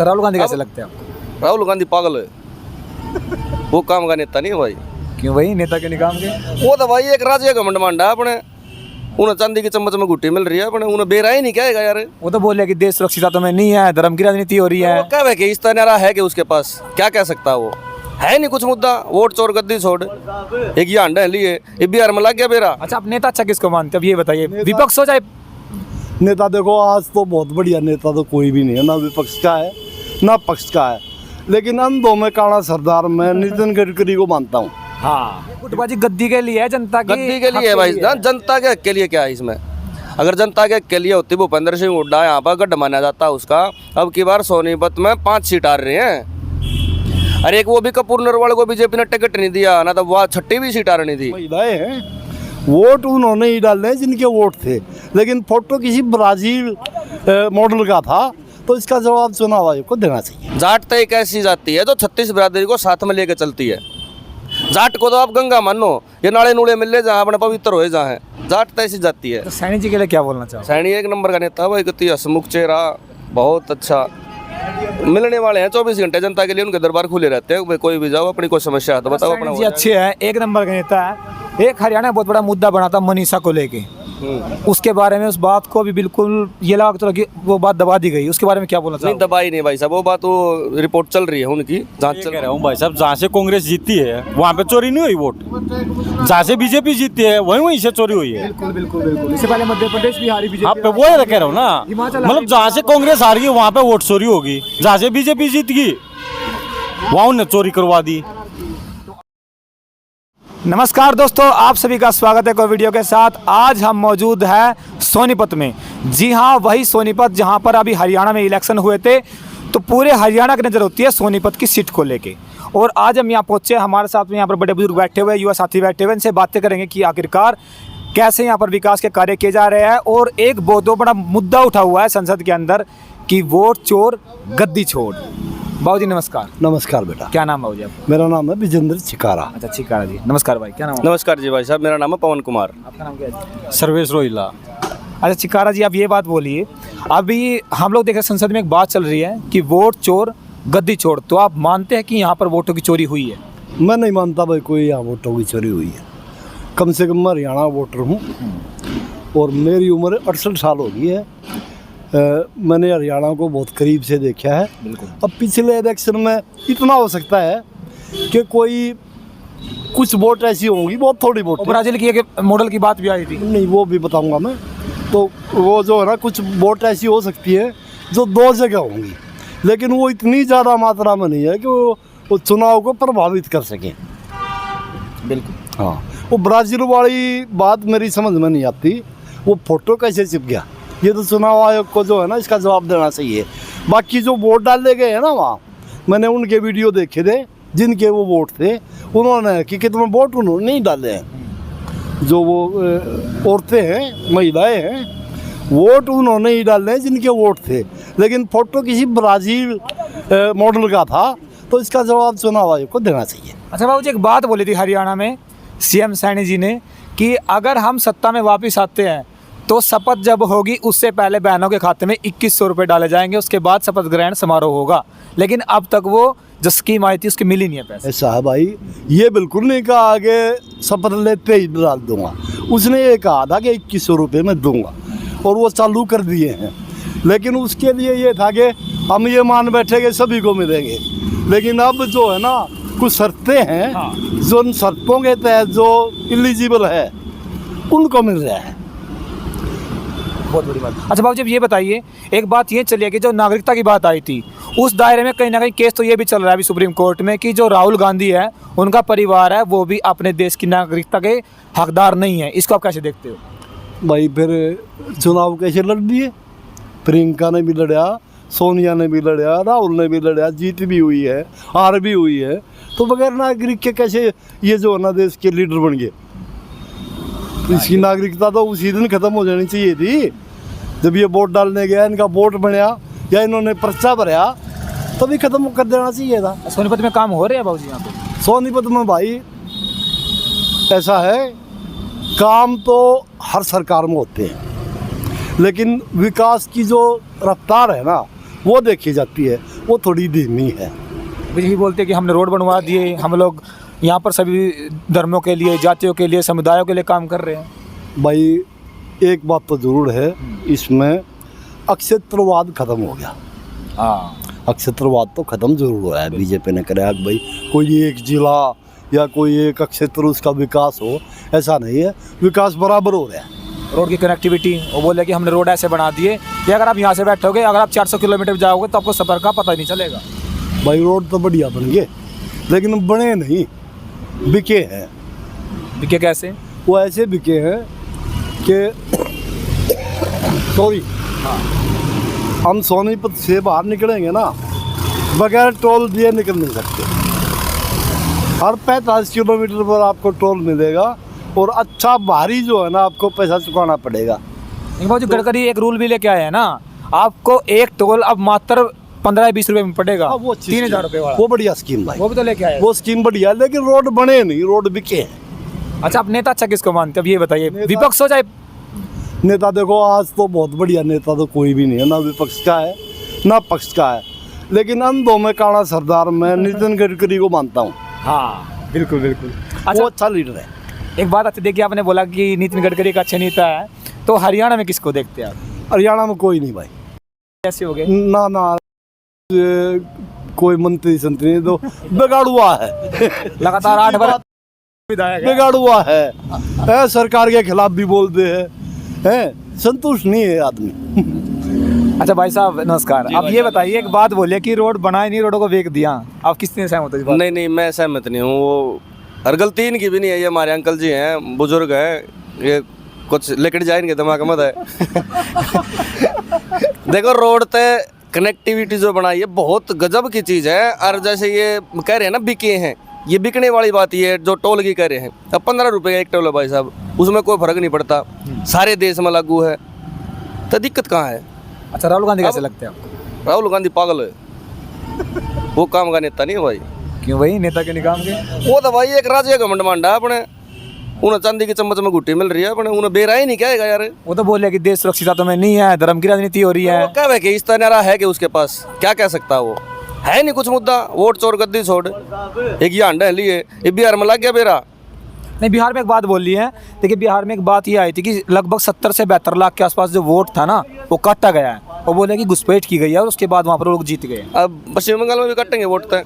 अच्छा, राहुल गांधी कैसे लगते हैं आपको? राहुल गांधी पागल है, वो काम का नेता नहीं है भाई। क्यों भाई, नेता के नहीं काम के? वो तो भाई एक राज्य का मंडमांडा है अपने, उन्हें चांदी की चम्मच में गुट्टी मिल रही है अपने, उन्हें बेरा ही नहीं क्या है यार। वो तो बोले कि देश सुरक्षित हाथों में नहीं है, धर्म की राजनीति हो रही है। वो क्या है कि इस तरह है कि उसके पास क्या कह सकता है, वो है नहीं कुछ मुद्दा, वोट चोर गद्दी छोड़ एक ये अंडा लिए ये बिहार में लग गया बेरा। अच्छा, आप नेता अच्छा किसको मानते हैं अब ये बताइए, विपक्ष हो चाहे? नेता देखो आज तो बहुत बढ़िया नेता तो कोई भी नहीं है, ना विपक्ष का है ना पक्ष का है, लेकिन हम दो में काला सरदार मैं नितिन गडकरी को मानता हूँ। हाँ, गुटबाजी गद्दी के लिए है, जनता की गद्दी के लिए है भाई, जनता के हक के लिए क्या है इसमें? अगर जनता के हक के लिए होती भूपेंद्र सिंह हुड्डा यहाँ पर गड्ढा माना जाता उसका, अब की बार सोनीपत में 5 सीट आ रही हैं। अरे एक वो भी कपूर नरवाल को बीजेपी ने टिकट नहीं दिया ना, तो वह 6ठी भी सीट आ रही थी। महिलाएं हैं, वोट उन्होंने ही डालने जिनके वोट थे, लेकिन फोटो किसी ब्राजील मॉडल का था, तो इसका जवाब चुनाव आयोग को देना चाहिए। जाट तो एक ऐसी जाति है जो 36 बिरादरी को साथ में लेके चलती है। जाट को तो आप गंगा मानो, ये नाले नूड़े मिल ले जहाँ अपने पवित्र हो जहाँ है, जाट तो ऐसी जाति है। तो सैनी जी के लिए क्या बोलना चाहो? सैनी एक नंबर का नेता भाई, कितनी हसमुख चेहरा, बहुत अच्छा मिलने वाले हैं 24 घंटे जनता के लिए, उनके दरबार खुले रहते हैं, कोई भी जाओ अपनी कोई समस्या है तो बताओ अपना। जी अच्छे हैं, एक नंबर का नेता है। एक हरियाणा में बहुत बड़ा मुद्दा बना था मनीषा को लेके, उसके बारे में उस बात को भी बिल्कुल ये लगा कि वो बात दबा दी गई, उसके बारे में क्या बोलना नहीं चाहिए? दबाई नहीं भाई साहब, वो बात वो रिपोर्ट चल रही है उनकी, जांच चल रही है। भाई साहब, जहाँ से कांग्रेस जीती है वहाँ पे चोरी नहीं हुई वोट, जहाँ से बीजेपी जीती है वहीं से चोरी हुई है। बिल्कुल बिल्कुल बिल्कुल, इससे पहले मध्य प्रदेश भी हारी बीजेपी। आप पे वो कह रहा हूँ ना, मतलब जहाँ से कांग्रेस हार गई वहाँ पे वोट चोरी होगी, जहाँ से बीजेपी जीत गई वहाँ उन्हें चोरी करवा दी। नमस्कार दोस्तों, आप सभी का स्वागत है कोई वीडियो के साथ। आज हम मौजूद हैं सोनीपत में। जी हाँ, वही सोनीपत जहाँ पर अभी हरियाणा में इलेक्शन हुए थे, तो पूरे हरियाणा की नज़र होती है सोनीपत की सीट को लेके। और आज हम यहाँ पहुँचे, हमारे साथ में यहाँ पर बड़े बुजुर्ग बैठे हुए, युवा साथी बैठे हुए, इनसे बातें करेंगे कि आखिरकार कैसे यहाँ पर विकास के कार्य किए जा रहे हैं। और एक बहुत बड़ा मुद्दा उठा हुआ है संसद के अंदर कि वोट चोर गद्दी छोड़। बाबू जी नमस्कार। नमस्कार बेटा। क्या नाम बाबू जी आपका? मेरा नाम है विजेंद्र चिकारा। अच्छा चिकारा जी, नमस्कार भाई, क्या नाम है? नमस्कार जी भाई साहब, मेरा नाम है पवन कुमार। आपका नाम क्या है? सर्वेश रोहिला। अच्छा चिकारा जी, आप ये बात बोलिए, अभी हम लोग देखें संसद में एक बात चल रही है कि वोट चोर गद्दी छोड़, तो आप मानते हैं कि यहाँ पर वोटों की चोरी हुई है? मैं नहीं मानता भाई कोई यहाँ वोटों की चोरी हुई है। कम से कम मैं हरियाणा वोटर हूँ और मेरी उम्र 68 साल हो गई है। मैंने हरियाणा को बहुत करीब से देखा है। अब पिछले इलेक्शन में इतना हो सकता है कि कोई कुछ वोट ऐसी होंगी, बहुत थोड़ी वोट। ब्राजील की एक मॉडल की बात भी आई थी। नहीं, वो भी बताऊंगा मैं। तो वो जो है ना, कुछ वोट ऐसी हो सकती है जो 2 जगह होंगी, लेकिन वो इतनी ज़्यादा मात्रा में नहीं है कि वो चुनाव को प्रभावित कर सके। बिल्कुल हाँ, वो ब्राज़ील वाली बात मेरी समझ में नहीं आती, वो फोटो कैसे चिप गया, ये तो चुनाव आयोग को जो है ना इसका जवाब देना चाहिए। बाकी जो वोट डाले गए हैं ना वहाँ, मैंने उनके वीडियो देखे थे, जिनके वो वोट थे, उन्होंने कि कितने वोट उन्होंने नहीं डाले हैं। जो वो औरतें हैं, महिलाएं हैं, वोट उन्होंने ही डाले हैं जिनके वोट थे, लेकिन फोटो किसी ब्राज़ील मॉडल का था, तो इसका जवाब चुनाव आयोग को देना चाहिए। अच्छा बाबू जी, एक बात बोली थी हरियाणा में सीएम सैनी जी ने कि अगर हम सत्ता में वापस आते हैं तो शपथ जब होगी उससे पहले बहनों के खाते में 2100 रुपये डाले जाएंगे, उसके बाद शपथ ग्रहण समारोह होगा। लेकिन अब तक वो जो स्कीम आई थी उसकी मिली नहीं है पैसे। ऐसा है भाई, ये बिल्कुल नहीं कहा आगे शपथ लेते ही डाल दूंगा। उसने ये कहा था कि 2100 रुपये में दूंगा, और वो चालू कर दिए हैं। लेकिन उसके लिए ये था कि हम ये मान बैठे कि सभी को मिलेंगे, लेकिन अब जो है ना कुछ शर्तें हैं। हाँ। जो उन शर्तों के तहत जो एलिजिबल है उनको मिल रहा है। बहुत बड़ी बात। अच्छा बाबू जी, ये बताइए, एक बात ये चलिए कि जो नागरिकता की बात आई थी उस दायरे में कहीं ना कहीं केस तो ये भी चल रहा है अभी सुप्रीम कोर्ट में कि जो राहुल गांधी है उनका परिवार है वो भी अपने देश की नागरिकता के हकदार नहीं है। इसको आप कैसे देखते हो? भाई फिर चुनाव कैसे लड़ दिए? प्रियंका ने भी लड़ा, सोनिया ने भी लड़ा, राहुल ने भी लड़ा, जीत भी हुई है, हार भी हुई है, तो बगैर नागरिक के कैसे ये जो है ना देश के लीडर बन गए? इसकी नागरिकता तो उसी दिन खत्म हो जानी चाहिए थी जब ये वोट डालने गया, इनका वोट बनया या इन्होंने पर्चा भरा, तभी खत्म कर देना चाहिए था। सोनीपत में काम हो रहे हैं बाबू जी यहाँ पे? सोनीपत में भाई ऐसा है, काम तो हर सरकार में होते हैं, लेकिन विकास की जो रफ्तार है ना वो देखी जाती है, वो थोड़ी धीमी है। बीजेपी बोलते हैं कि हमने रोड बनवा दिए, हम लोग यहाँ पर सभी धर्मों के लिए, जातियों के लिए, समुदायों के लिए काम कर रहे हैं। भाई एक बात तो ज़रूर है, इसमें अक्षत्रवाद खत्म हो गया। हाँ, अक्षत्रवाद तो खत्म जरूर हुआ है, बीजेपी ने कराया भाई कोई एक जिला या कोई एक क्षेत्र उसका विकास हो, ऐसा नहीं है, विकास बराबर हो रहा है। रोड की कनेक्टिविटी, वो बोले कि हमने रोड ऐसे बना दिए कि अगर आप यहाँ से बैठोगे, अगर आप 400 किलोमीटर जाओगे तो आपको सफ़र का पता ही नहीं चलेगा। भाई रोड तो बढ़िया बन गए, लेकिन बने नहीं, बिके हैं। देखिए कैसे, वो ऐसे बिके हैं कि सॉरी, हम सोनीपत से बाहर निकलेंगे ना, बगैर टोल दिए निकल नहीं सकते। हर 45 किलोमीटर पर आपको टोल मिलेगा और अच्छा भारी जो है ना आपको पैसा चुकाना पड़ेगा। जो गडकरी एक रूल भी लेके आए हैं ना, आपको एक टोल अब मात्र 15-20 रुपए में पड़ेगा। हाँ, वो अच्छी 3000 रुपए वाला, वो बढ़िया स्कीम भाई, वो भी तो लेके आए। वो स्कीम बढ़िया है, लेकिन रोड बने नहीं, रोड बिके हैं। अच्छा, आप नेता अच्छा किसको मानते हैं, अब ये बताइए, विपक्ष हो चाहे नेता देखो आज तो बहुत बढ़िया नेता तो कोई भी नहीं है, ना विपक्ष का है ना पक्ष का है, लेकिन इन दो में काला सरदार मैं नितिन गडकरी को मानता हूँ। हाँ, बिल्कुल बिल्कुल। वो अच्छा, अच्छा लीडर है। एक बात अच्छी देखिए, आपने बोला कि नितिन गडकरी का अच्छा नेता है, तो हरियाणा में किसको देखते हैं आप? हरियाणा में कोई नहीं भाई, कैसे हो गए? ना ना ये कोई मंत्री संतरी नहीं, तो बिगाड़ुआ है। लगातार 8 बार विधायक है। बिगाड़ुआ है, सरकार के खिलाफ भी बोलते हैं, संतुष्ट नहीं है आदमी। अच्छा भाई साहब नमस्कार, आप ये बताइए, एक बात बोलिए कि रोड बनाए नहीं, रोडों को बेच दिया, आप किसने सहमत हो इस बात? नहीं नहीं, मैं सहमत नहीं हूँ। वो और गलती इनकी भी नहीं है, ये हमारे अंकल जी हैं, बुजुर्ग हैं, ये कुछ लेकर जाएंगे दिमाग मत है। देखो रोड पे कनेक्टिविटी जो बनाई है बहुत गजब की चीज़ है। और जैसे ये कह रहे हैं ना बिके हैं, ये बिकने वाली बात ये है जो टोल की कह रहे हैं। अब 15 रुपये का एक टोल है भाई साहब, उसमें कोई फर्क नहीं पड़ता, सारे देश में लागू है, तो दिक्कत कहाँ है? अच्छा, राहुल गांधी कैसे लगते हैं आपको? राहुल गांधी पागल है, वो काम का नेता नहीं है भाई। क्यों भाई, नेता के निकाम के? वो तो भाई एक राज्य घमंड मांडा अपने, उन्हें चांदी की चम्मच में गुट्टी मिल रही है अपने, उन्हें बेरा ही नहीं कहेगा यार। वो तो बोले कि देश सुरक्षित तो में नहीं है, धर्म की राजनीति हो रही है। वो क्या कि इस तरह है कि उसके पास क्या कह सकता है, वो है नहीं कुछ मुद्दा, वोट चोर गद्दी छोड़, एक ये अंडे लिए ये बिहार में लग गया बेरा। नहीं, बिहार में एक बात बोल रही है, देखिए बिहार में एक बात ये आई थी कि लगभग 70 से 72 लाख के आसपास जो वोट था ना, वो काटा गया है, वो बोले कि घुसपैठ की गई है और उसके बाद वहाँ पर लोग जीत गए। अब पश्चिम बंगाल में भी काटेंगे वोट तय,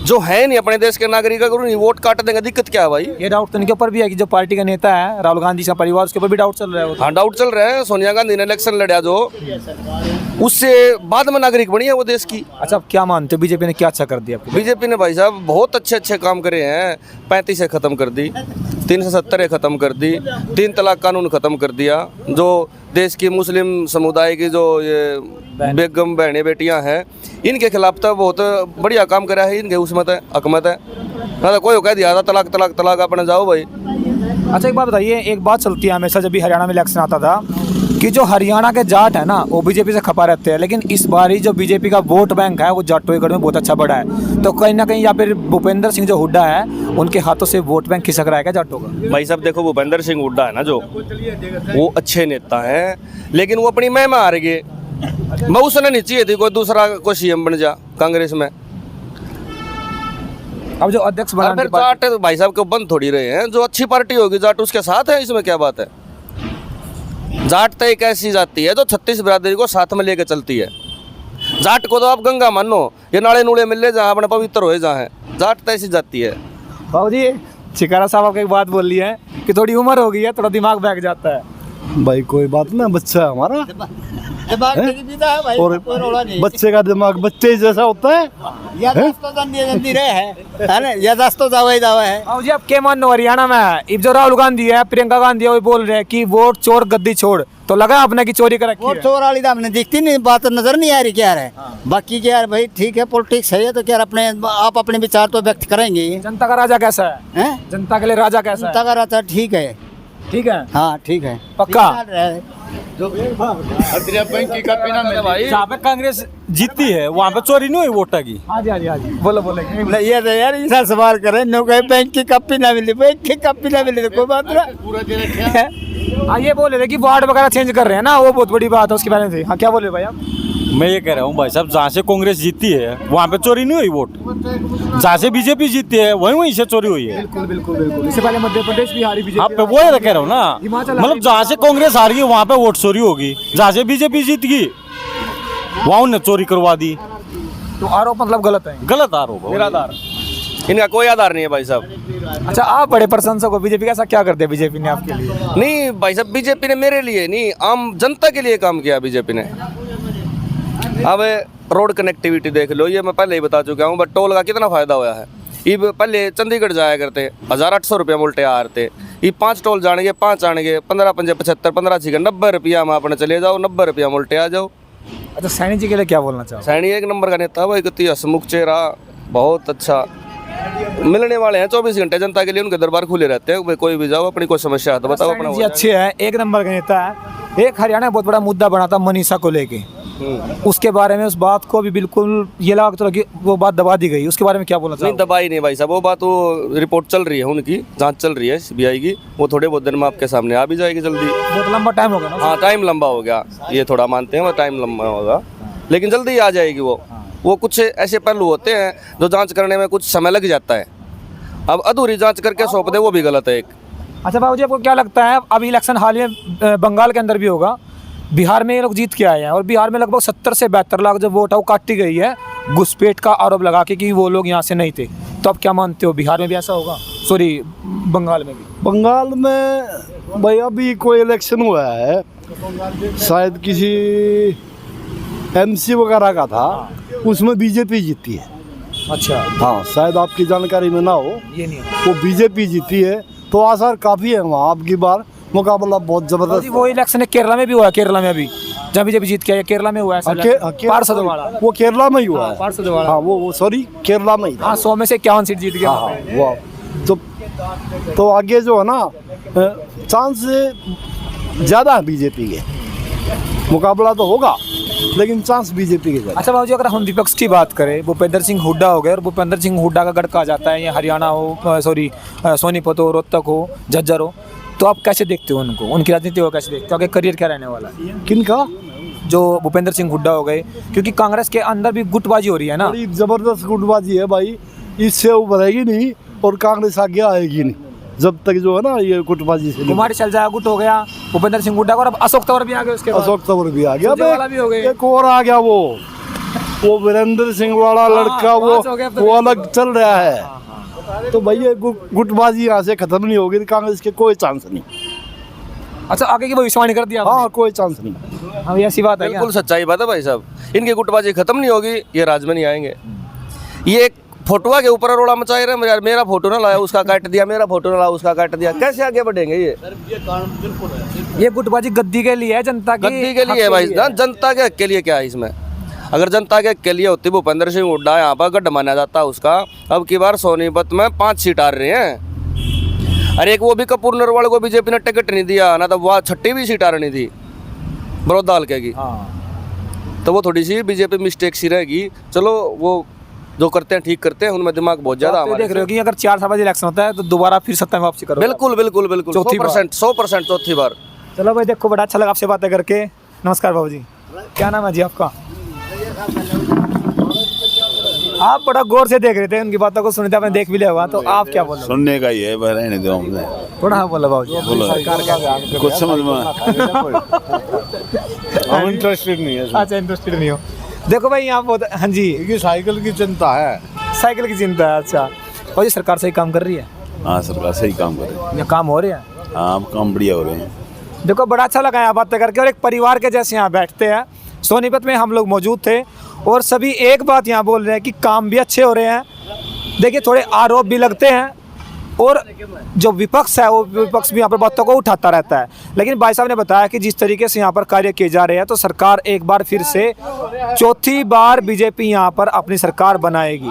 जो है नहीं अपने देश के नागरिक अगर नहीं वोट काट देंगे, दिक्कत क्या है भाई? ये डाउट तो इनके ऊपर भी है कि जो पार्टी का नेता है राहुल गांधी का परिवार, उसके ऊपर भी डाउट चल रहा है। वो हाँ डाउट चल रहा है, सोनिया गांधी ने इलेक्शन लड़ा जो, उससे बाद में नागरिक बनी है वो देश की। अच्छा, आप क्या मानते हो बीजेपी ने क्या अच्छा कर दिया आपको? बीजेपी ने भाई साहब बहुत अच्छे अच्छे काम करे हैं। 35 से ख़त्म कर दी, 370 ख़त्म कर दी, 3 तलाक कानून ख़त्म कर दिया, जो देश की मुस्लिम समुदाय की जो ये बेगम बहनें बेटियां हैं, इनके खिलाफ तो बहुत बढ़िया काम करा है, इनके उसमें तो हकमत है ना, तो कोई कह दिया था तलाक तलाक तलाक अपने जाओ भाई। अच्छा, एक बात बताइए, एक बात चलती है हमेशा जब भी हरियाणा में इलेक्शन आता था कि जो हरियाणा के जाट है ना वो बीजेपी से खपा रहते हैं, लेकिन इस बार ही जो बीजेपी का वोट बैंक है वो जाटोगढ़ में बहुत अच्छा बढ़ा है, तो कहीं ना कहीं या फिर भूपेंद्र सिंह जो हुड्डा है उनके हाथों से वोट बैंक खिसक रहा है क्या जाटों का? भाई साहब देखो, भूपेंद्र सिंह हुड्डा है ना जो, वो अच्छे नेता हैं, लेकिन वो अपनी महिमा हार गए। मैं उसने नहीं चाहिए थी कोई दूसरा कोई सीएम बन जा कांग्रेस में। अब जो अध्यक्ष बना, फिर जाट भाई साहब को बंद थोड़ी रहे हैं, जो अच्छी पार्टी होगी जाट उसके साथ है, इसमें क्या बात है? जाट तो एक ऐसी जाति है जो 36 बिरादरी को साथ में लेके चलती है। जाट को तो आप गंगा मानो, ये नाले नूले मिल ले जहाँ अपने पवित्र हो जहाँ है, जाट तो ऐसी जाति है। बाबू जी, चिकारा साहब आपको एक बात बोल रही है कि थोड़ी उम्र हो गई है, थोड़ा दिमाग बैठ जाता है। भाई कोई बात ना, बच्चा है हमारा, दिमाग है भाई, और कोई रोला नहीं। बच्चे का दिमाग बच्चे जैसा होता है। यादाश्त तो जल्दी रहे है ना, यादाश्त तो दावा ही दावा है। बाबू जी, आप क्या मानो हरियाणा में अब जो राहुल गांधी है, प्रियंका गांधी है, वो बोल रहे हैं कि वोट चोर गद्दी छोड़, तो लगा आपने की चोरी कर रखी वोट है? चोर वाली तो हमने दिखती नहीं, बात नजर नहीं आ रही क्या है। बाकी क्या है भाई, ठीक है पॉलिटिक्स है तो क्या अपने आप अपने विचार तो व्यक्त करेंगे ही। जनता का राजा कैसा है? हैं? जनता के लिए राजा कैसा है? जनता का रहता ठीक है, ठीक है, हाँ ठीक है, पक्का? जहाँ पे कांग्रेस जीतती है वहाँ पे चोरी नहीं हुई वोटा की। हाँ जी हाँ जी हाँ जी, बोलो बोलो। ये तो यार ऐसा सवाल करें, नो कहे बैंक की कॉपी ना मिली, बैंक की कॉपी ना मिली तो कोई बात ना। हाँ, ये बोल रहे थे कि वार्ड वगैरह चेंज कर रहे हैं ना, वो बहुत बड़ी बात है उसके बारे में। हाँ, क्या बोले भाई आप? मैं ये कह रहा हूँ भाई साहब, जहाँ से कांग्रेस जीती है वहाँ पे चोरी नहीं हुई वोट, जहाँ से बीजेपी जीती है वहीं से चोरी हुई है। बिल्कुल बिल्कुल बिल्कुल। इससे पहले मध्य प्रदेश भी हारी हाँ, बीजेपी। वो ये कह रहा हूँ ना, हिमाचल मतलब जहाँ से कांग्रेस हार गई वहाँ पे वोट चोरी होगी, जहाँ से बीजेपी जीत गई वहाँ उन्हें चोरी करवा दी। तो आरोप मतलब गलत है, गलत आरोप है। निराधार। इनका कोई आधार नहीं है भाई साहब। अच्छा, आप बड़े प्रशंसक हो बीजेपी का, ऐसा क्या करते हैं बीजेपी ने आपके लिए? नहीं भाई साहब, बीजेपी ने मेरे लिए नहीं, आम जनता के लिए काम किया बीजेपी ने। अब रोड कनेक्टिविटी देख लो, ये मैं पहले ही बता चुका हूँ, बट टोल का कितना फायदा हुआ है। ये पहले चंडीगढ़ जाया करते 1800 रुपया उल्टे आ रहे थे, ये 5 टोल जानेंगे 5 आनेंगे, 15 5 75 15 6 90 रुपया में अपने चले जाओ, 90 रुपया में उल्टे आ जाओ। अच्छा, सैनी जी के लिए क्या बोलना चाहो? सैनी एक नंबर का नेता भाई, कितनी हसमुख चेहरा, बहुत अच्छा मिलने वाले हैं 24 घंटे जनता के लिए, उनके दरबार खुले रहते हैं। भाई कोई भी जाओ, अपनी कोई समस्या है तो बताओ अपना। सैनी जी अच्छे हैं, एक नंबर का नेता है। एक हरियाणा में बहुत बड़ा मुद्दा बना था मनीषा को लेके, उसके बारे में, उस बात को भी बिल्कुल ये लगा तो लगी वो बात दबा दी गई, उसके बारे में क्या बोलना नहीं, चाहो? दबाई नहीं भाई साहब, वो बात, वो रिपोर्ट चल रही है, उनकी जांच चल रही है सीबीआई की, वो थोड़े बहुत दिन में आपके सामने आ भी जाएगी जल्दी। बहुत लंबा टाइम हो गया ना। हाँ, टाइम लंबा हो गया, ये थोड़ा मानते हैं, टाइम लंबा होगा, लेकिन जल्दी ही आ जाएगी वो कुछ ऐसे पहलू होते हैं जो जांच करने में कुछ समय लग जाता है। अब अधूरी जांच करके सौंप दे, वो भी गलत है एक। अच्छा बाबू जी, आपको क्या लगता है, अभी इलेक्शन हाल में बंगाल के अंदर भी होगा, बिहार में ये लोग जीत के आए हैं और बिहार में लगभग 70 से 72 लाख जो वोट है वो काटी गई है घुसपैठ का आरोप लगा के कि वो लोग यहाँ से नहीं थे, तो आप क्या मानते हो, बिहार में भी ऐसा होगा? सॉरी, बंगाल में भी? बंगाल में भाई अभी कोई इलेक्शन हुआ है, शायद किसी एमसी वगैरह का था, उसमें बीजेपी जीती है। अच्छा, हाँ, शायद आपकी जानकारी में ना हो, ये नहीं है। वो बीजेपी जीती है, तो आसार काफ़ी है वहाँ आपकी बार, मुकाबला बहुत ज़बरदस्त। वो इलेक्शन केरला में भी हुआ है, केरला में अभी जब बीजेपी जीत के आया, केरला में हुआ है पार्षदवाड़ा, वो केरला में ही हुआ है। पार्षदवाड़ा, हाँ, वो सॉरी केरला में ही था। हाँ, 100 में से 51 सीट जीत गया। हाँ, वो तो आगे जो है ना, चांस ज़्यादा है बीजेपी के, मुकाबला तो होगा लेकिन चांस बीजेपी के ज़्यादा। अच्छा बाबू जी, अगर हम विपक्ष की बात करें, भूपेंद्र सिंह हुड्डा हो गए, और भूपेंद्र सिंह हुड्डा का गढ़ कहा जाता है, ये हरियाणा हो, सॉरी सोनीपत हो, रोहतक हो, झज्जर हो, तो आप कैसे देखते हो उनको, उनकी राजनीति को कैसे देखते हो, आगे करियर क्या रहने वाला है? किनका? जो भूपेंद्र सिंह हुड्डा हो गए, क्योंकि कांग्रेस के अंदर भी गुटबाजी हो रही है ना। बड़ी ज़बरदस्त गुटबाजी है भाई, इससे उभरेगी नहीं और कांग्रेस आगे आएगी नहीं जब तक जो है ना ये गुटबाजी से। कुमारी चलजाया गुट हो गया, भूपेंद्र सिंह हुड्डा का, और अब अशोक तंवर भी आ गए, उसके बाद अशोक तंवर भी आ गया, सुरजेवाला भी हो गए। एक और आ गया, वो वीरेंद्र सिंह वाला लड़का, पाँच हो गए अब तो। वो अलग चल रहा है। तो भाई ये गुटबाजी यहाँ से खत्म नहीं होगी, कांग्रेस के कोई चांस नहीं। अच्छा, आगे की भविष्यवाणी कर दिया आपने? हाँ, कोई चांस नहीं। हाँ, ऐसी बात है क्या? बिल्कुल सच्चाई बात है भाई साहब, इनकी गुटबाजी खत्म नहीं होगी, ये राज में नहीं आएंगे। ये एक फोटोआ के ऊपर रोड़ा मचाए रहे, यार मेरा फोटो ना लाया उसका काट दिया, मेरा फोटो ना लाया उसका काट दिया, कैसे आगे बढ़ेंगे ये गुटबाजी गद्दी के लिए है, जनता की गद्दी के लिए है भाई, जनता के लिए क्या है इसमें? अगर जनता के लिए होती, भूपेंद्र सिंह हुड्डा यहाँ पर गढ़ माना जाता उसका, अब की बार सोनीपत में 5 सीट आ रहे हैं। अरे एक वो भी कपूर नरवाल को बीजेपी ने टिकट नहीं दिया ना, तो वह 6ठी भी सीट आ रही थी बड़ौदा हल्के की। तो वो थोड़ी सी बीजेपी मिस्टेक सी रहेगी, चलो वो जो करते हैं ठीक करते हैं, उनमें दिमाग बहुत ज्यादा आप देख रहे हो कि अगर 4 साल बाद इलेक्शन होता है तो दोबारा फिर सत्ता में वापसी करो? बिल्कुल बिल्कुल बिल्कुल, चौथी बार। 100% चौथी बार। चलो भाई, देखो बड़ा अच्छा लगा आपसे बातें करके। नमस्कार बाबू जी, क्या नाम है जी आपका? आप बड़ा गौर से देख रहे थे, उनकी बातों को सुने थे, आपने देख भी लिया होगा, तो आप क्या बोल रहे हो? सुनने का ही है, रहने दो हमने। थोड़ा हाँ बोला बाबू जी, बोलो। सरकार क्या कुछ समझ में हम इंटरेस्टेड नहीं है। अच्छा, इंटरेस्टेड नहीं हो? देखो भाई, यहाँ बहुत, हाँ जी, क्योंकि साइकिल की चिंता है। साइकिल की चिंता है। अच्छा भाई, सरकार सही काम कर रही है हाँ, सरकार सही काम कर रही है। या काम हो रहे हैं? हाँ, अब काम बढ़िया हो रहे हैं। देखो बड़ा अच्छा लगा यहाँ बातें करके, और एक परिवार के जैसे यहाँ बैठते हैं। सोनीपत में हम लोग मौजूद थे और सभी एक बात यहाँ बोल रहे हैं कि काम भी अच्छे हो रहे हैं। देखिए, थोड़े आरोप भी लगते हैं और जो विपक्ष है वो विपक्ष भी यहाँ पर बातों को उठाता रहता है, लेकिन भाई साहब ने बताया कि जिस तरीके से यहाँ पर कार्य किए जा रहे हैं, तो सरकार एक बार फिर से चौथी बार बीजेपी यहाँ पर अपनी सरकार बनाएगी।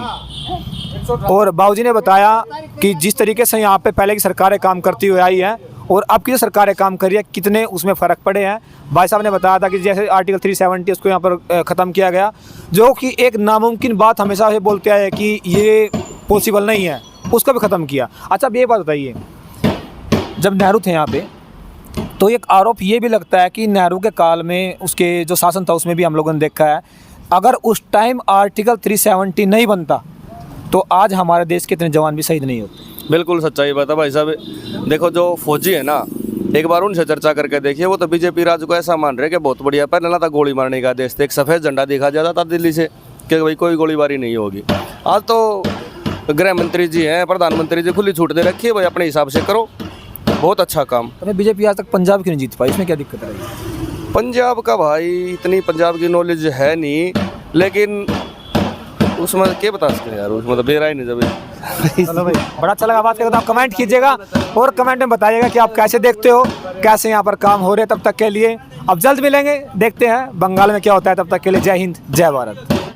और बाबूजी ने बताया कि जिस तरीके से यहाँ पे पहले की सरकारें काम करती हुई आई हैं और अब की जो सरकारें काम कर रही है, कितने उसमें फ़र्क पड़े हैं। भाई साहब ने बताया था कि जैसे आर्टिकल 370 उसको यहाँ पर ख़त्म किया गया, जो कि एक नामुमकिन बात हमेशा ये बोलते आए कि ये पॉसिबल नहीं है, उसको भी ख़त्म किया। अच्छा, अब ये बात बताइए, जब नेहरू थे यहाँ पे तो तो एक आरोप ये भी लगता है कि नेहरू के काल में उसके जो शासन था उसमें भी हम लोगों ने देखा है, अगर उस टाइम आर्टिकल 370 नहीं बनता तो आज हमारे देश के इतने जवान भी शहीद नहीं होते। बिल्कुल सच्चाई बात है भाई साहब। देखो जो फौजी है ना, एक बार उनसे चर्चा करके देखिए, वो तो बीजेपी राज को ऐसा मान रहे कि बहुत बढ़िया, पहले ना था गोली मारने का देश, एक सफ़ेद झंडा दिखा जाता था दिल्ली से कि भाई कोई गोलीबारी नहीं होगी। आज तो गृह मंत्री जी हैं, प्रधानमंत्री जी खुली छूट दे रखी है, भाई अपने हिसाब से करो, बहुत अच्छा काम। तो बीजेपी आज तक पंजाब क्यों नहीं जीत पाई, इसमें क्या दिक्कत रही? पंजाब का भाई इतनी पंजाब की नॉलेज है नहीं, लेकिन उसमें क्या बता सकते हैं यार, उसमें तो बेरा ही नहीं जब। चलो भाई, बड़ा अच्छा लगा बात करके, तो आप कमेंट कीजिएगा और कमेंट में बताइएगा कि आप कैसे देखते हो, कैसे यहाँ पर काम हो रहे। तब तक के लिए अब जल्द मिलेंगे, देखते हैं बंगाल में क्या होता है। तब तक के लिए जय हिंद, जय भारत।